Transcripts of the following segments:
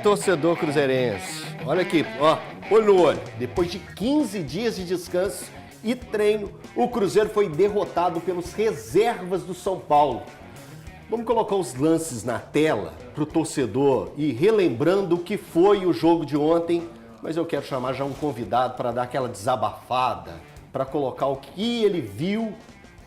Torcedor cruzeirense. Olha aqui, ó, olho no olho. Depois de 15 dias de descanso e treino, o Cruzeiro foi derrotado pelos reservas do São Paulo. Vamos colocar os lances na tela para o torcedor e relembrando o que foi o jogo de ontem, mas eu quero chamar já um convidado para dar aquela desabafada, para colocar o que ele viu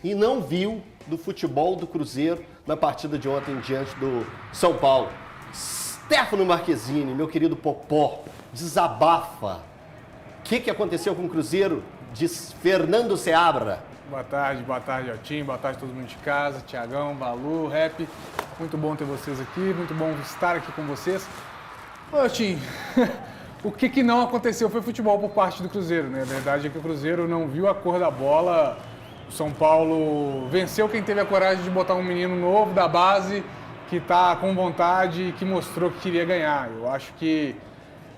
e não viu do futebol do Cruzeiro na partida de ontem diante do São Paulo. Stefano Marquezini, meu querido Popó, desabafa. O que aconteceu com o Cruzeiro? Diz Fernando Seabra. Boa tarde, Altinho, boa tarde a todo mundo de casa, Tiagão, Balu, Rap. Muito bom ter vocês aqui, muito bom estar aqui com vocês. Ô, Altinho, o que não aconteceu foi futebol por parte do Cruzeiro, né? A verdade é que o Cruzeiro não viu a cor da bola. O São Paulo venceu quem teve a coragem de botar um menino novo da base, que está com vontade e que mostrou que queria ganhar. Eu acho que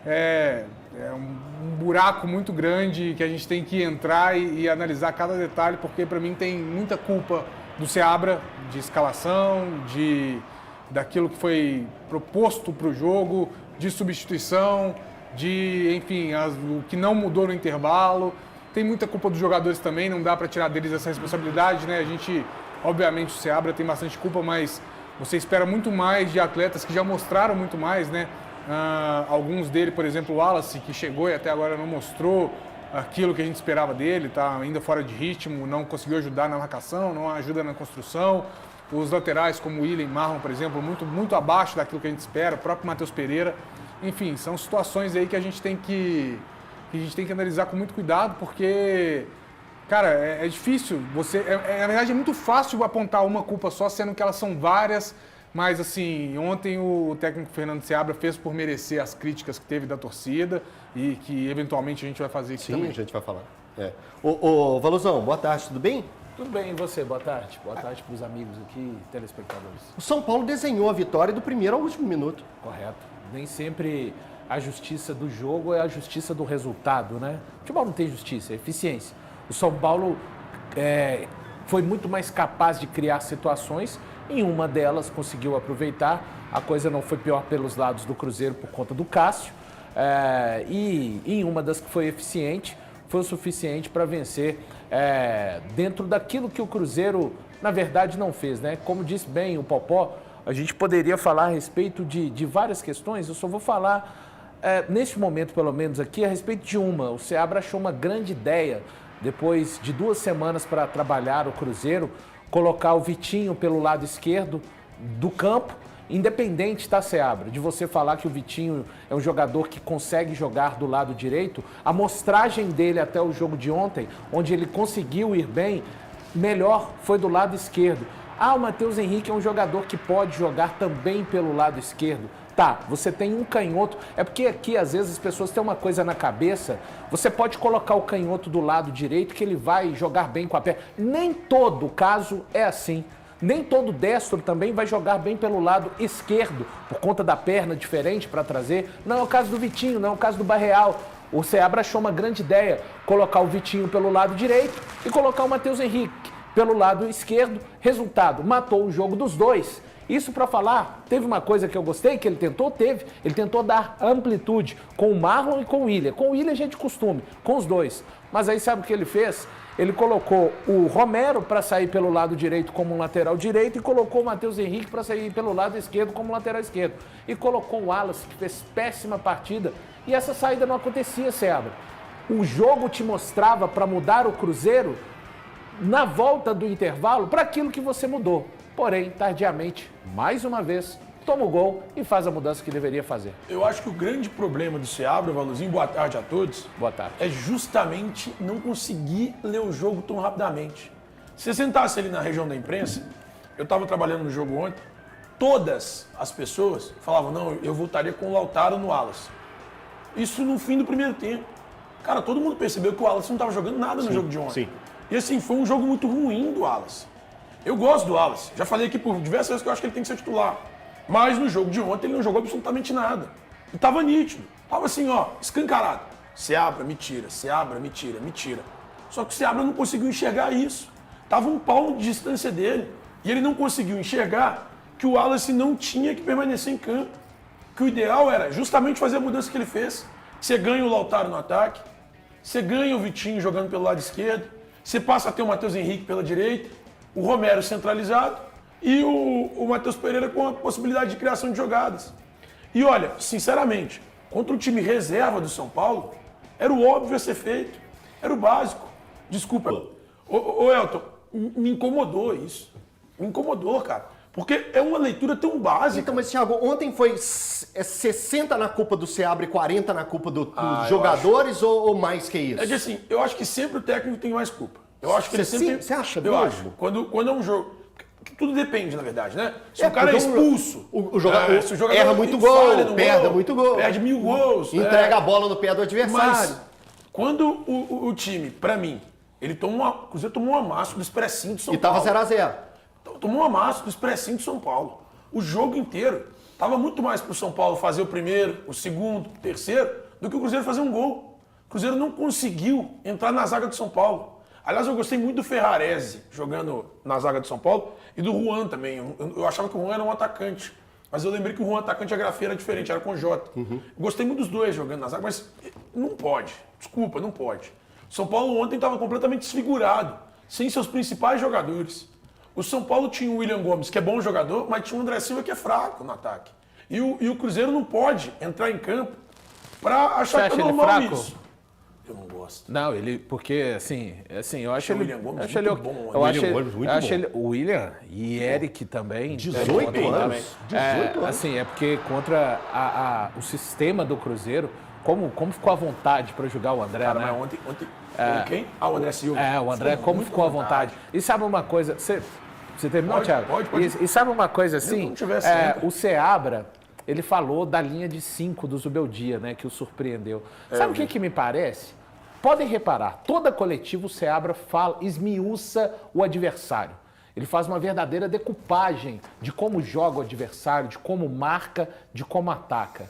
é um buraco muito grande que a gente tem que entrar e analisar cada detalhe, porque para mim tem muita culpa do Seabra, de escalação, daquilo que foi proposto para o jogo, de substituição, enfim, o que não mudou no intervalo. Tem muita culpa dos jogadores também, não dá para tirar deles essa responsabilidade, né? A gente, obviamente, o Seabra tem bastante culpa, mas você espera muito mais de atletas que já mostraram muito mais, né? Alguns dele, por exemplo, o Wallace, que chegou e até agora não mostrou aquilo que a gente esperava dele, tá ainda fora de ritmo, não conseguiu ajudar na marcação, não ajuda na construção. Os laterais, como o William Marlon, por exemplo, muito abaixo daquilo que a gente espera, o próprio Matheus Pereira. Enfim, são situações aí que a gente tem que analisar com muito cuidado, porque, cara, é difícil. Na verdade, é muito fácil apontar uma culpa só, sendo que elas são várias. Mas, assim, ontem o técnico Fernando Seabra fez por merecer as críticas que teve da torcida e que, eventualmente, a gente vai fazer aqui também. Sim, a gente vai falar. Ô, Valuzão, boa tarde, tudo bem? Tudo bem, e você? Boa tarde. Boa tarde para os amigos aqui, telespectadores. O São Paulo desenhou a vitória do primeiro ao último minuto. Correto. Nem sempre a justiça do jogo é a justiça do resultado, né? O futebol não tem justiça, é eficiência. O São Paulo foi muito mais capaz de criar situações. Em uma delas conseguiu aproveitar, a coisa não foi pior pelos lados do Cruzeiro por conta do Cássio, e em uma das que foi eficiente, foi o suficiente para vencer dentro daquilo que o Cruzeiro, na verdade, não fez, né? Como disse bem o Popó, a gente poderia falar a respeito de várias questões, eu só vou falar, neste momento pelo menos aqui, a respeito de uma. O Seabra achou uma grande ideia, depois de 2 semanas para trabalhar o Cruzeiro, colocar o Vitinho pelo lado esquerdo do campo, independente, tá, Seabra, de você falar que o Vitinho é um jogador que consegue jogar do lado direito, a amostragem dele até o jogo de ontem, onde ele conseguiu ir bem, melhor foi do lado esquerdo. O Matheus Henrique é um jogador que pode jogar também pelo lado esquerdo. Tá, você tem um canhoto, é porque aqui às vezes as pessoas têm uma coisa na cabeça, você pode colocar o canhoto do lado direito que ele vai jogar bem com a perna. Nem todo caso é assim. Nem todo destro também vai jogar bem pelo lado esquerdo, por conta da perna diferente para trazer. Não é o caso do Vitinho, não é o caso do Barreal. O Seabra achou uma grande ideia, colocar o Vitinho pelo lado direito e colocar o Matheus Henrique pelo lado esquerdo. Resultado, matou o jogo dos dois. Isso para falar, teve uma coisa que eu gostei, que ele tentou dar amplitude com o Marlon e com o William. Com o William já é de costume, com os dois. Mas aí sabe o que ele fez? Ele colocou o Romero para sair pelo lado direito como um lateral direito e colocou o Matheus Henrique para sair pelo lado esquerdo como lateral esquerdo. E colocou o Wallace, que fez péssima partida, e essa saída não acontecia, Seabra. O jogo te mostrava para mudar o Cruzeiro na volta do intervalo para aquilo que você mudou. Porém, tardiamente, mais uma vez, toma o gol e faz a mudança que deveria fazer. Eu acho que o grande problema do Seabra, Valuzinho, boa tarde a todos. Boa tarde. É justamente não conseguir ler o jogo tão rapidamente. Se você sentasse ali na região da imprensa, eu estava trabalhando no jogo ontem, todas as pessoas falavam, não, eu voltaria com o Lautaro no Wallace. Isso no fim do primeiro tempo. Cara, todo mundo percebeu que o Wallace não estava jogando nada no jogo de ontem. Sim. E assim, foi um jogo muito ruim do Wallace. Eu gosto do Wallace. Já falei aqui por diversas vezes que eu acho que ele tem que ser titular. Mas no jogo de ontem ele não jogou absolutamente nada. E tava nítido. Tava assim, ó, escancarado. Seabra, me tira. Seabra, me tira, me tira. Só que o Seabra não conseguiu enxergar isso. Tava um palmo de distância dele. E ele não conseguiu enxergar que o Wallace não tinha que permanecer em campo. que o ideal era justamente fazer a mudança que ele fez. Você ganha o Lautaro no ataque, você ganha o Vitinho jogando pelo lado esquerdo, você passa a ter o Matheus Henrique pela direita, o Romero centralizado e o Matheus Pereira com a possibilidade de criação de jogadas. E olha, sinceramente, contra o time reserva do São Paulo, era o óbvio a ser feito, era o básico. Desculpa. Ô Elton, me incomodou isso. Me incomodou, cara. Porque é uma leitura tão básica. Então, mas Thiago, ontem foi 60 na culpa do Seabra e 40 na culpa dos jogadores ou mais que isso? É que assim, eu acho que sempre o técnico tem mais culpa. Eu acho que ele sempre... Você acha Eu mesmo? acho. Quando é um jogo... Tudo depende, na verdade, né? Se o cara é expulso, o jogador, se o jogador erra muito gol, falha perde muito gol. Perde 1000 gols. Entrega a bola no pé do adversário. Mas quando o time, pra mim, o Cruzeiro tomou um amasso do expressinho do São Paulo. E tava 0x0. Tomou um amasso do expressinho do São Paulo. O jogo inteiro tava muito mais pro São Paulo fazer o primeiro, o segundo, o terceiro, do que o Cruzeiro fazer um gol. O Cruzeiro não conseguiu entrar na zaga do São Paulo. Aliás, eu gostei muito do Ferrarese jogando na zaga do São Paulo e do Juan também. Eu achava que o Juan era um atacante. Mas eu lembrei que o Juan atacante, a grafia era diferente, era com J. Eu gostei muito dos dois jogando na zaga, mas não pode. Desculpa, não pode. O São Paulo ontem estava completamente desfigurado, sem seus principais jogadores. O São Paulo tinha o William Gomes, que é bom jogador, mas tinha o André Silva, que é fraco no ataque. E o Cruzeiro não pode entrar em campo para achar que é normal fraco? isso. Eu não gosto. Não, ele, porque assim, eu acho O ele. William Gomes acho muito ele, bom, eu acho William ele, Gomes muito eu acho bom. ele, o William e Eric também. 18 anos. 18 anos. Assim, é porque contra o sistema do Cruzeiro, como ficou à vontade para jogar o André, Cara, né? mas ontem quem? Ah, o André Silva. O André, como muito ficou à vontade. E sabe uma coisa, você terminou, Pode, Thiago? pode. E sabe uma coisa assim? não tivesse entra. O Seabra, ele falou da linha de 5 do Zubeldia, né, que o surpreendeu. Sabe o que me parece? Podem reparar, toda coletiva o Seabra esmiuça o adversário. Ele faz uma verdadeira decupagem de como joga o adversário, de como marca, de como ataca.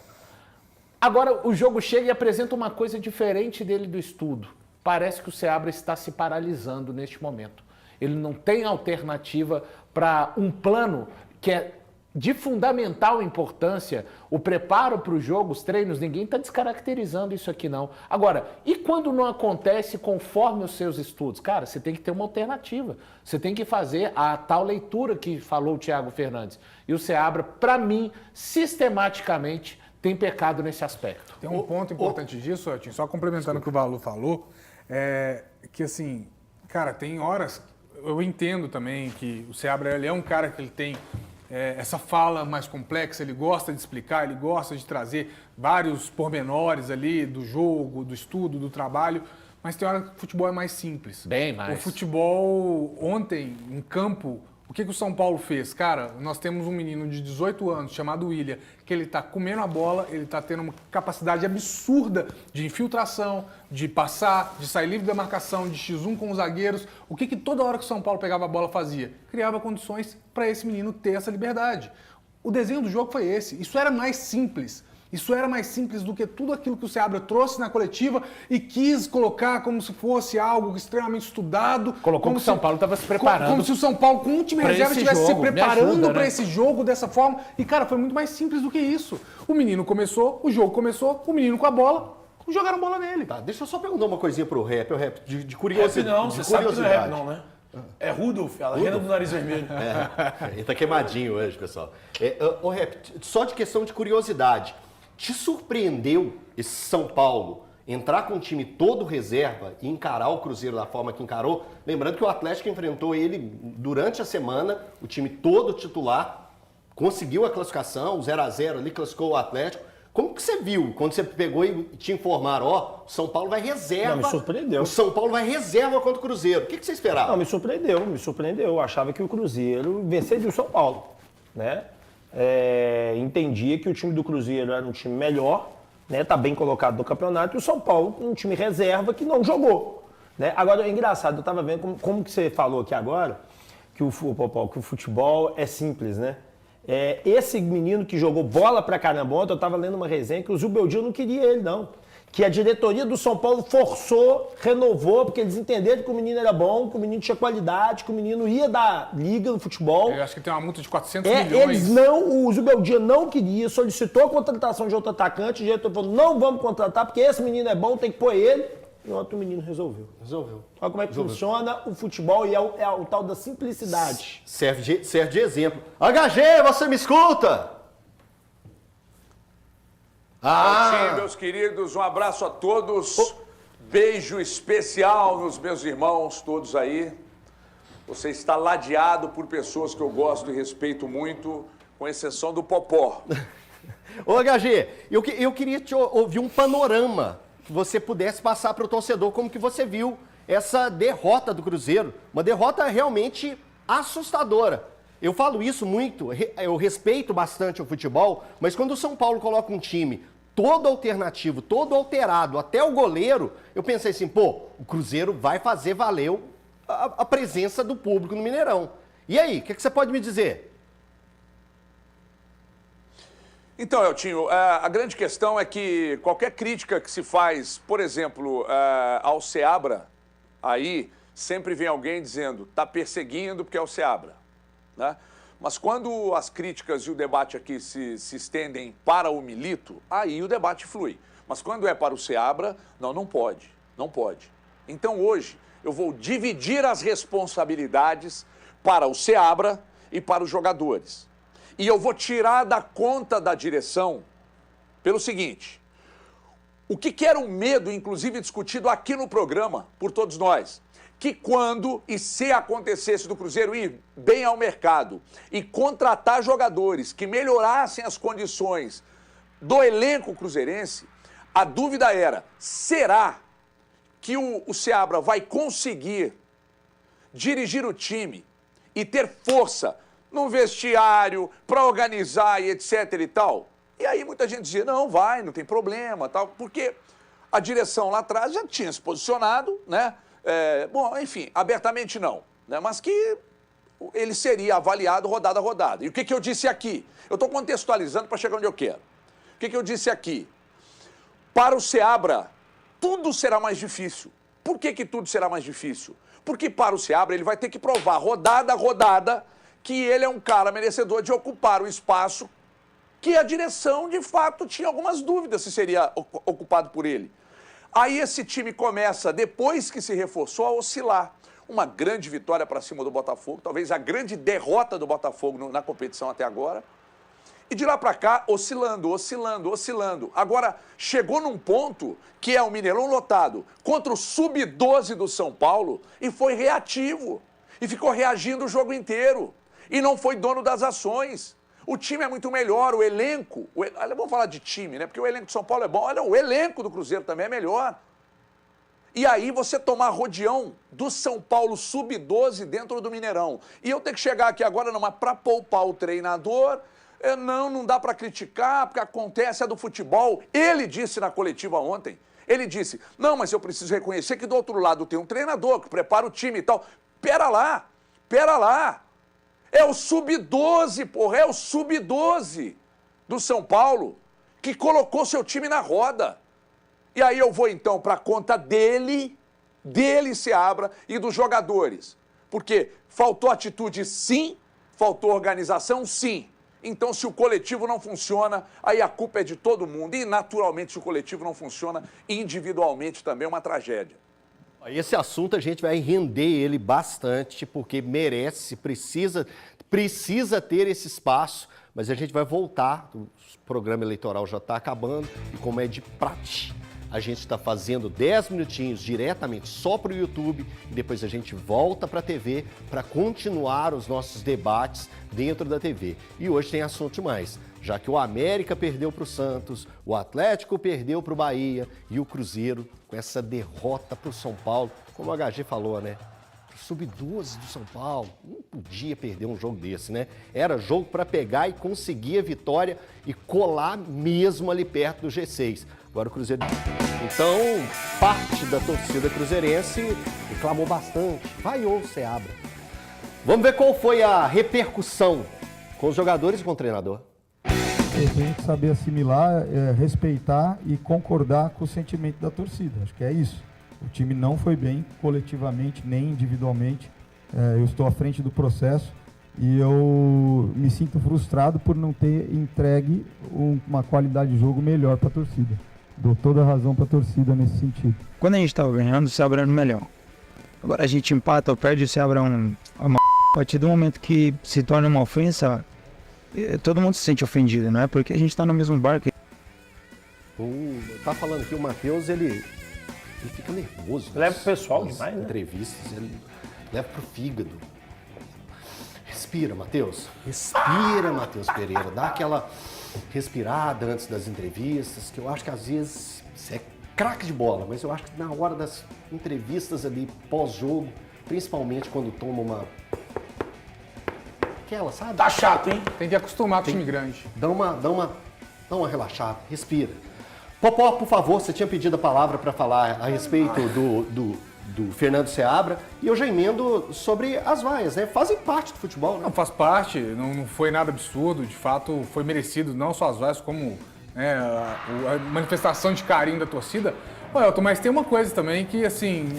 Agora o jogo chega e apresenta uma coisa diferente dele do estudo. Parece que o Seabra está se paralisando neste momento. Ele não tem alternativa para um plano que é de fundamental importância, o preparo para o jogo, os treinos, ninguém está descaracterizando isso aqui não. Agora, e quando não acontece conforme os seus estudos? Cara, você tem que ter uma alternativa. Você tem que fazer a tal leitura que falou o Thiago Fernandes. E o Seabra, para mim, sistematicamente, tem pecado nesse aspecto. Tem um ponto importante disso, Elton, só complementando o que o Valu falou, que assim, cara, tem horas, eu entendo também que o Seabra ele é um cara que ele tem essa fala mais complexa, ele gosta de explicar, ele gosta de trazer vários pormenores ali do jogo, do estudo, do trabalho, mas tem hora que o futebol é mais simples. Bem mais. O futebol, ontem, em campo, o que o São Paulo fez? Cara, nós temos um menino de 18 anos chamado William, que ele tá comendo a bola, ele tá tendo uma capacidade absurda de infiltração, de passar, de sair livre da marcação, de X1 com os zagueiros. O que toda hora que o São Paulo pegava a bola fazia? Criava condições para esse menino ter essa liberdade. O desenho do jogo foi esse. Isso era mais simples. Isso era mais simples do que tudo aquilo que o Seabra trouxe na coletiva e quis colocar como se fosse algo extremamente estudado. Colocou que o São Paulo estava se preparando. Como se o São Paulo, com um time reserva, estivesse se preparando para esse jogo dessa forma. E, cara, foi muito mais simples do que isso. O menino começou, o jogo começou, o menino com a bola, jogaram bola nele. Tá, deixa eu só perguntar uma coisinha pro Rap, de Rap curiosidade. não, você sabe que não é rap não, né? É Rudolf, a renda do nariz vermelho. Ele tá queimadinho hoje, pessoal. Ô Rap, só de questão de curiosidade, te surpreendeu esse São Paulo entrar com um time todo reserva e encarar o Cruzeiro da forma que encarou? Lembrando que o Atlético enfrentou ele durante a semana, o time todo titular, conseguiu a classificação, o 0x0 ali, classificou o Atlético. Como que você viu quando você pegou e te informaram, o São Paulo vai reserva? Não, me surpreendeu. O São Paulo vai reserva contra o Cruzeiro. O que você esperava? Não, me surpreendeu. Eu achava que o Cruzeiro venceria o São Paulo, né? Entendia que o time do Cruzeiro era um time melhor, né? Tá bem colocado no campeonato, e o São Paulo um time reserva que não jogou, né? Agora, é engraçado, eu tava vendo como que você falou aqui agora, que o futebol é simples, né? Esse menino que jogou bola pra caramba ontem, eu tava lendo uma resenha que o Zubeldia não queria ele, não. que a diretoria do São Paulo forçou, renovou, porque eles entenderam que o menino era bom, que o menino tinha qualidade, que o menino ia dar liga no futebol. Eu acho que tem uma multa de 400 milhões. Eles não, o Zubeldia não queria, solicitou a contratação de outro atacante, o diretor falou, não vamos contratar, porque esse menino é bom, tem que pôr ele. E ontem o menino resolveu. Olha como é que funciona o futebol e é o tal da simplicidade. Serve de exemplo. HG, você me escuta? Sim, meus queridos, um abraço a todos. Beijo especial nos meus irmãos todos aí. Você está ladeado por pessoas que eu gosto e respeito muito, com exceção do Popó. Ô, HG, eu queria te ouvir um panorama que você pudesse passar para o torcedor, como que você viu essa derrota do Cruzeiro. Uma derrota realmente assustadora. Eu falo isso muito, eu respeito bastante o futebol, mas quando o São Paulo coloca um time todo alternativo, todo alterado, até o goleiro, eu pensei assim, pô, o Cruzeiro vai fazer valer a presença do público no Mineirão. E aí, o que você pode me dizer? Então, Eltinho, a grande questão é que qualquer crítica que se faz, por exemplo, ao Seabra, aí sempre vem alguém dizendo, tá perseguindo porque é o Seabra. Né? Mas quando as críticas e o debate aqui se estendem para o Milito, aí o debate flui. Mas quando é para o Seabra, não pode, não pode. Então hoje eu vou dividir as responsabilidades para o Seabra e para os jogadores. E eu vou tirar da conta da direção pelo seguinte, o que era um medo, inclusive discutido aqui no programa por todos nós, que quando e se acontecesse do Cruzeiro ir bem ao mercado e contratar jogadores que melhorassem as condições do elenco cruzeirense, a dúvida era, será que o Seabra vai conseguir dirigir o time e ter força no vestiário para organizar e etc e tal? E aí muita gente dizia, não, vai, não tem problema, tal, porque a direção lá atrás já tinha se posicionado, né? Bom, enfim, abertamente não, né? Mas que ele seria avaliado rodada a rodada. E o que eu disse aqui? Eu estou contextualizando para chegar onde eu quero. O que eu disse aqui? Para o Seabra, tudo será mais difícil. Por que tudo será mais difícil? Porque para o Seabra ele vai ter que provar rodada a rodada que ele é um cara merecedor de ocupar o espaço que a direção, de fato, tinha algumas dúvidas se seria ocupado por ele. Aí esse time começa, depois que se reforçou, a oscilar. Uma grande vitória para cima do Botafogo, talvez a grande derrota do Botafogo na competição até agora. E de lá para cá, oscilando. Agora, chegou num ponto que é o Mineirão lotado contra o Sub-12 do São Paulo e foi reativo. E ficou reagindo o jogo inteiro. E não foi dono das ações. O time é muito melhor, o elenco... Vamos falar de time, né? Porque o elenco do São Paulo é bom. Olha, o elenco do Cruzeiro também é melhor. E aí você tomar rodeão do São Paulo Sub-12 dentro do Mineirão. E eu ter que chegar aqui agora, para poupar o treinador... Não dá para criticar, porque acontece, é do futebol. Ele disse na coletiva ontem, ele disse, não, mas eu preciso reconhecer que do outro lado tem um treinador que prepara o time e tal. Pera lá. É o Sub-12, porra, é o Sub-12 do São Paulo que colocou seu time na roda. E aí eu vou então para a conta dele Seabra e dos jogadores. Porque faltou atitude sim, faltou organização sim. Então, se o coletivo não funciona, aí a culpa é de todo mundo. E, naturalmente, se o coletivo não funciona, individualmente também é uma tragédia. Esse assunto a gente vai render ele bastante, porque merece, precisa ter esse espaço, mas a gente vai voltar, o programa eleitoral já está acabando, e como é de praxe, a gente está fazendo 10 minutinhos diretamente só para o YouTube e depois a gente volta para a TV para continuar os nossos debates dentro da TV. E hoje tem assunto demais, já que o América perdeu para o Santos, o Atlético perdeu para o Bahia e o Cruzeiro com essa derrota para o São Paulo, como o HG falou, né? Sub-12 do São Paulo, não podia perder um jogo desse, né? Era jogo para pegar e conseguir a vitória e colar mesmo ali perto do G6. Agora o Cruzeiro... Então, parte da torcida cruzeirense reclamou bastante. Vaiou o Seabra. Vamos ver qual foi a repercussão com os jogadores e com o treinador. eu tenho que saber assimilar, respeitar e concordar com o sentimento da torcida. Acho que é isso. O time não foi bem coletivamente, nem individualmente. Eu estou à frente do processo e eu me sinto frustrado por não ter entregue uma qualidade de jogo melhor para a torcida. Dou toda a razão para a torcida nesse sentido. Quando a gente estava ganhando, o Seabra era o melhor. Agora a gente empata ou perde, o Seabra é uma a partir do momento que se torna uma ofensa, todo mundo se sente ofendido, não é? Porque a gente está no mesmo barco. Tá falando que o Matheus, ele fica nervoso. Leva pro pessoal demais, né? Entrevistas, ele leva pro fígado. Respira, Matheus. Respira, Matheus Pereira. Dá aquela respirada antes das entrevistas, que eu acho que às vezes você é craque de bola, mas eu acho que na hora das entrevistas ali, pós-jogo, principalmente quando toma uma... aquela, sabe? Tá chato, hein? Tem que acostumar com o time grande. Dá uma relaxada, respira. Popó, por favor, você tinha pedido a palavra para falar a respeito do Fernando Seabra, e eu já emendo sobre as vaias, né? Fazem parte do futebol, né? Não, faz parte, não foi nada absurdo, de fato foi merecido, não só as vaias, como a manifestação de carinho da torcida. Ô, Elton, mas tem uma coisa também que, assim,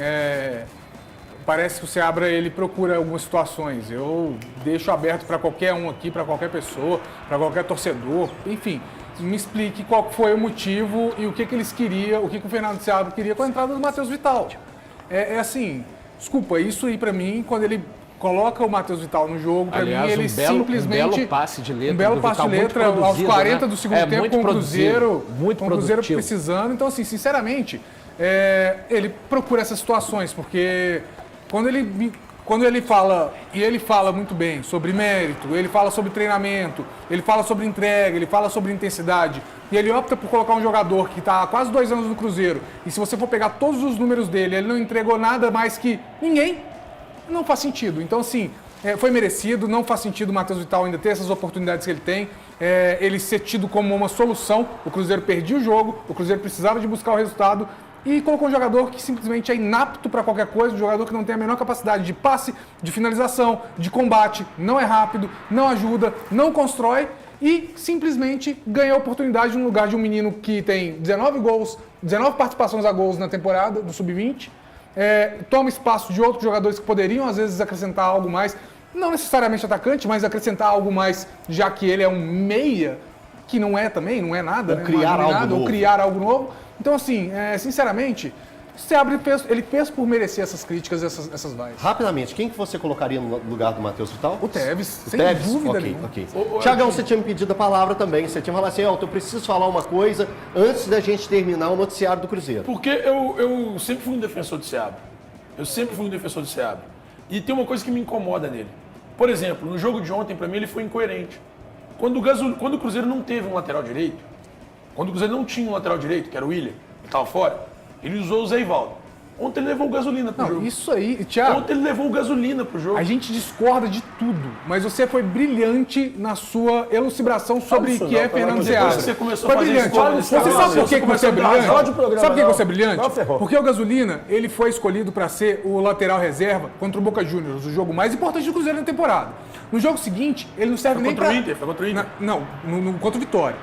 parece que o Seabra, ele procura algumas situações. Eu deixo aberto para qualquer um aqui, para qualquer pessoa, para qualquer torcedor, enfim. Me explique qual foi o motivo e o que eles queriam, o que o Fernando Seabra queria com a entrada do Matheus Vital. Assim, desculpa, isso aí pra mim, quando ele coloca o Matheus Vital no jogo, pra mim ele simplesmente... Um belo passe de letra. Um belo passe de letra aos 40 do segundo tempo com o Cruzeiro. Muito com o Cruzeiro produtivo. precisando. Então, assim, sinceramente, ele procura essas situações, porque quando ele fala, e ele fala muito bem sobre mérito, ele fala sobre treinamento, ele fala sobre entrega, ele fala sobre intensidade, e ele opta por colocar um jogador que está há quase 2 anos no Cruzeiro, e se você for pegar todos os números dele, ele não entregou nada mais que ninguém, não faz sentido. Então, assim, foi merecido, não faz sentido o Matheus Vital ainda ter essas oportunidades que ele tem, ele ser tido como uma solução. O Cruzeiro perdia o jogo, o Cruzeiro precisava de buscar o resultado, e colocou um jogador que simplesmente é inapto para qualquer coisa, um jogador que não tem a menor capacidade de passe, de finalização, de combate, não é rápido, não ajuda, não constrói e simplesmente ganha a oportunidade no lugar de um menino que tem 19 gols, 19 participações a gols na temporada do Sub-20, toma espaço de outros jogadores que poderiam às vezes acrescentar algo mais, não necessariamente atacante, mas acrescentar algo mais, já que ele é um meia, que não é também, não é nada, ou criar algo novo. Ou criar algo novo. Então, assim, sinceramente, Seabra ele fez por merecer essas críticas, essas vaias. Rapidamente, quem que você colocaria no lugar do Matheus Vital? O Tevez, sem Tevez? dúvida Ok, nenhuma. ok. Tiagão, você tinha me pedido a palavra também. Você tinha falado assim, Elton, eu preciso falar uma coisa antes da gente terminar o noticiário do Cruzeiro. Porque eu sempre fui um defensor do Seabra. Eu sempre fui um defensor do Seabra. E tem uma coisa que me incomoda nele. Por exemplo, no jogo de ontem, para mim, ele foi incoerente. Quando o Cruzeiro não teve um lateral direito, quando o Cruzeiro não tinha um lateral direito, que era o William, que estava fora, ele usou o Zé Ivaldo. Ontem ele levou gasolina pro jogo. Isso aí, Thiago. Ontem ele levou gasolina pro jogo. A gente discorda de tudo, mas você foi brilhante na sua elucibração sobre o que é Fernando Seabra. Você começou foi a fazer brilhante. escola, Você sabe por que você é brilhante? Sabe por que você é brilhante? Não, ferrou. Porque o Gasolina, ele foi escolhido para ser o lateral reserva contra o Boca Juniors, o jogo mais importante do Cruzeiro na temporada. No jogo seguinte, ele não serve nem para... Foi contra o Inter. Não, contra o Vitória.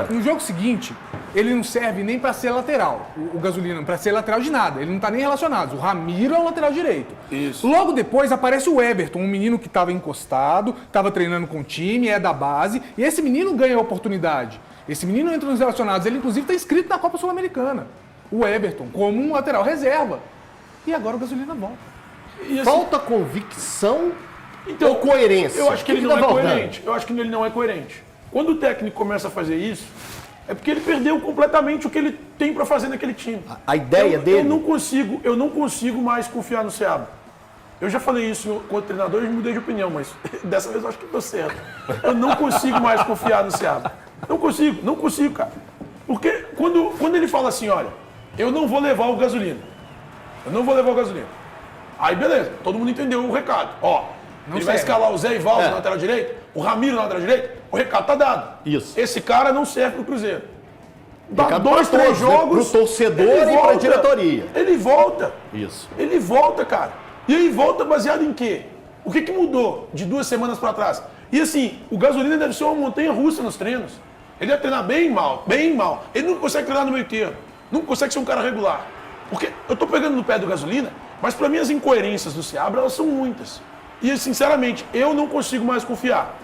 No jogo seguinte, ele não serve nem para ser lateral, o Gasolina, para ser lateral de nada. Ele não está nem relacionado. O Ramiro é o lateral direito. Isso. Logo depois aparece o Everton, um menino que estava encostado, estava treinando com o time, é da base, e esse menino ganha a oportunidade. Esse menino entra nos relacionados, ele inclusive está inscrito na Copa Sul-Americana. O Everton, como um lateral reserva. E agora o Gasolina volta. E assim, Falta convicção ou coerência? Eu acho que ele O não é tá faltando? coerente. Eu acho que ele não é coerente. Quando o técnico começa a fazer isso, é porque ele perdeu completamente o que ele tem para fazer naquele time. A ideia dele? Eu não consigo mais confiar no Seabra. Eu já falei isso com o treinador e mudei de opinião, mas dessa vez eu acho que deu certo. Eu não consigo mais confiar no Seabra. Não consigo, cara. Porque quando ele fala assim, olha, eu não vou levar o Gasolina. Aí beleza, todo mundo entendeu o recado. Ó, ele vai escalar o Zé Ivaldo na lateral direita, o Ramiro na lateral direita, o recado tá dado. Isso. Esse cara não serve pro Cruzeiro. Dá Recado 2, pra 3 todos, né? jogos. Pro torcedor ele e pra diretoria. Ele volta. Isso. Ele volta, cara. E aí volta baseado em quê? O que mudou de 2 semanas pra trás? E assim, o Gasolina deve ser uma montanha russa nos treinos. Ele ia treinar bem mal, bem mal. Ele não consegue treinar no meio termo. Não consegue ser um cara regular. Porque eu tô pegando no pé do Gasolina, mas para mim as incoerências do Seabra, elas são muitas. E, sinceramente, eu não consigo mais confiar.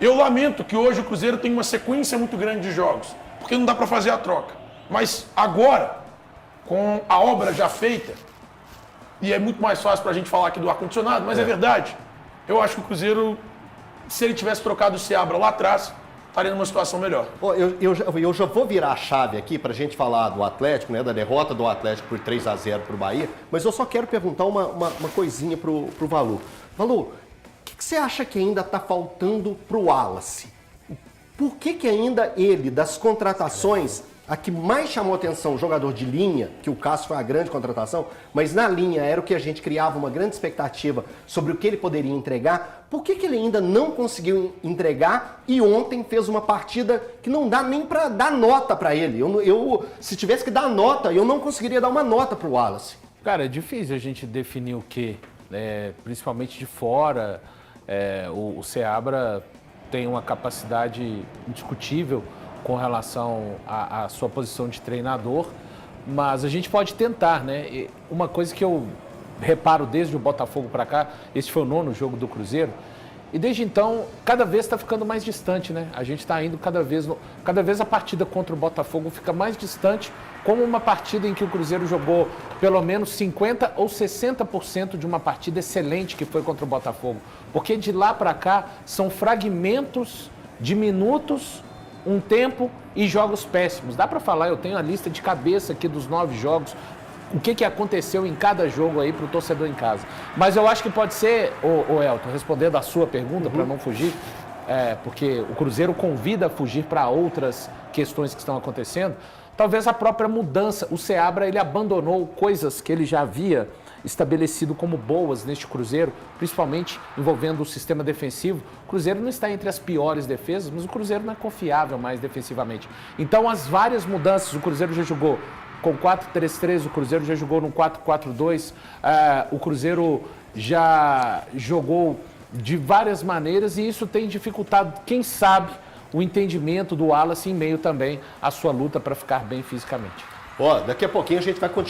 Eu lamento que hoje o Cruzeiro tem uma sequência muito grande de jogos, porque não dá para fazer a troca. Mas agora, com a obra já feita, e é muito mais fácil para a gente falar aqui do ar-condicionado, mas é verdade. Eu acho que o Cruzeiro, se ele tivesse trocado o Seabra lá atrás, estaria numa situação melhor. Eu já vou virar a chave aqui para a gente falar do Atlético, né, da derrota do Atlético por 3-0 para o Bahia, mas eu só quero perguntar uma coisinha pro Valu. Valu, o que você acha que ainda está faltando pro Wallace? Por que ainda ele, das contratações, a que mais chamou atenção, o jogador de linha, que o Cássio foi a grande contratação, mas na linha era o que a gente criava uma grande expectativa sobre o que ele poderia entregar, por que ele ainda não conseguiu entregar e ontem fez uma partida que não dá nem para dar nota para ele? Se tivesse que dar nota, eu não conseguiria dar uma nota para o Wallace. Cara, é difícil a gente definir o quê, principalmente de fora. O Seabra tem uma capacidade indiscutível com relação à sua posição de treinador, mas a gente pode tentar, né? E uma coisa que eu reparo desde o Botafogo para cá, esse foi o 9º jogo do Cruzeiro, e desde então, cada vez está ficando mais distante, né? A gente está indo cada vez a partida contra o Botafogo fica mais distante, como uma partida em que o Cruzeiro jogou pelo menos 50% ou 60% de uma partida excelente que foi contra o Botafogo. Porque de lá para cá são fragmentos de minutos, um tempo e jogos péssimos. Dá para falar, eu tenho a lista de cabeça aqui dos 9 jogos, o que aconteceu em cada jogo aí para o torcedor em casa. Mas eu acho que pode ser, o Elton, respondendo a sua pergunta, para não fugir, porque o Cruzeiro convida a fugir para outras questões que estão acontecendo, talvez a própria mudança. O Seabra, ele abandonou coisas que ele já havia estabelecido como boas neste Cruzeiro, principalmente envolvendo o sistema defensivo. O Cruzeiro não está entre as piores defesas, mas o Cruzeiro não é confiável mais defensivamente. Então, as várias mudanças, o Cruzeiro já jogou com 4-3-3, o Cruzeiro já jogou no 4-4-2, o Cruzeiro já jogou de várias maneiras e isso tem dificultado, quem sabe, o entendimento do Wallace em meio também à sua luta para ficar bem fisicamente. Daqui a pouquinho a gente vai continuar